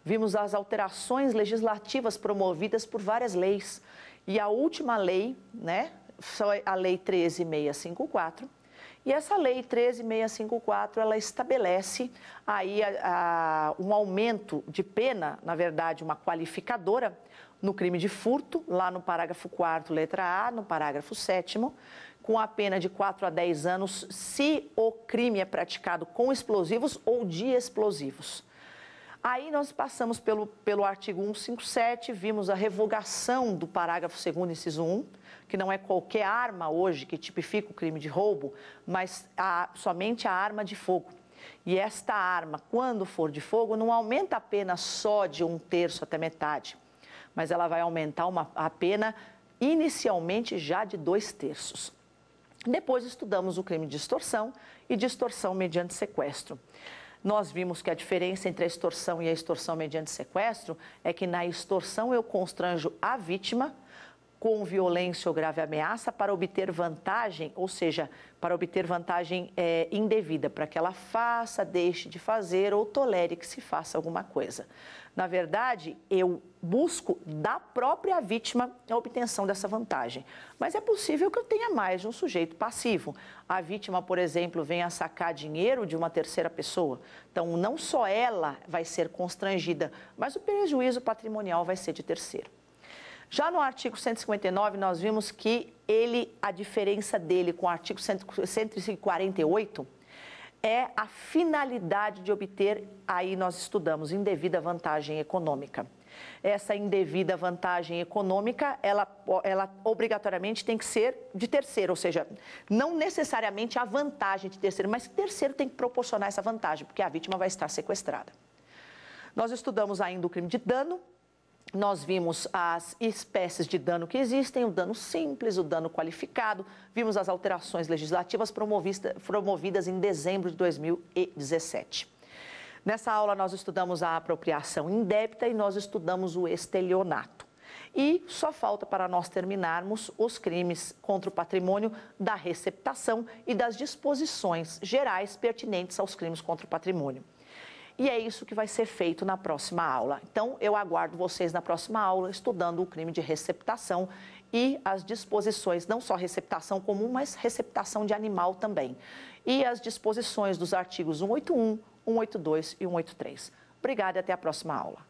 Vimos as alterações legislativas promovidas por várias leis. E a última lei, né, foi a Lei 13.654. E essa Lei 13.654, ela estabelece aí um aumento de pena, na verdade, uma qualificadora no crime de furto, lá no parágrafo 4º, letra A, no parágrafo 7º, com a pena de 4 a 10 anos se o crime é praticado com explosivos ou de explosivos. Aí nós passamos pelo artigo 157, vimos a revogação do parágrafo 2º, inciso 1, que não é qualquer arma hoje que tipifica o crime de roubo, mas somente a arma de fogo. E esta arma, quando for de fogo, não aumenta a pena só de 1/3 até metade, mas ela vai aumentar a pena inicialmente já de 2/3. Depois estudamos o crime de extorsão e de extorsão mediante sequestro. Nós vimos que a diferença entre a extorsão e a extorsão mediante sequestro é que na extorsão eu constranjo a vítima com violência ou grave ameaça para obter vantagem, ou seja, para obter vantagem indevida, para que ela faça, deixe de fazer ou tolere que se faça alguma coisa. Na verdade, eu busco da própria vítima a obtenção dessa vantagem. Mas é possível que eu tenha mais de um sujeito passivo. A vítima, por exemplo, venha sacar dinheiro de uma terceira pessoa. Então, não só ela vai ser constrangida, mas o prejuízo patrimonial vai ser de terceiro. Já no artigo 159, nós vimos que a diferença dele com o artigo 148 é a finalidade de obter, aí nós estudamos, indevida vantagem econômica. Essa indevida vantagem econômica, ela obrigatoriamente tem que ser de terceiro, ou seja, não necessariamente a vantagem de terceiro, mas terceiro tem que proporcionar essa vantagem, porque a vítima vai estar sequestrada. Nós estudamos ainda o crime de dano. Nós vimos as espécies de dano que existem, o dano simples, o dano qualificado, vimos as alterações legislativas promovidas em dezembro de 2017. Nessa aula nós estudamos a apropriação indébita e nós estudamos o estelionato. E só falta para nós terminarmos os crimes contra o patrimônio da receptação e das disposições gerais pertinentes aos crimes contra o patrimônio. E é isso que vai ser feito na próxima aula. Então, eu aguardo vocês na próxima aula, estudando o crime de receptação e as disposições, não só receptação comum, mas receptação de animal também. E as disposições dos artigos 181, 182 e 183. Obrigada e até a próxima aula.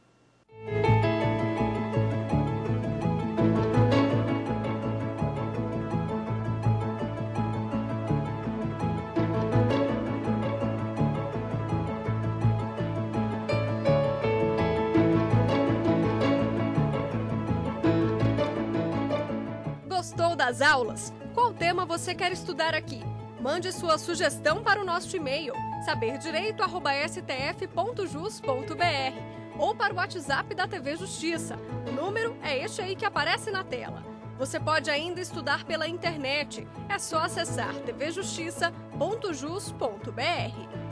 Gostou das aulas? Qual tema você quer estudar aqui? Mande sua sugestão para o nosso e-mail saberdireito@stf.jus.br ou para o WhatsApp da TV Justiça. O número é este aí que aparece na tela. Você pode ainda estudar pela internet. É só acessar tvjustiça.jus.br.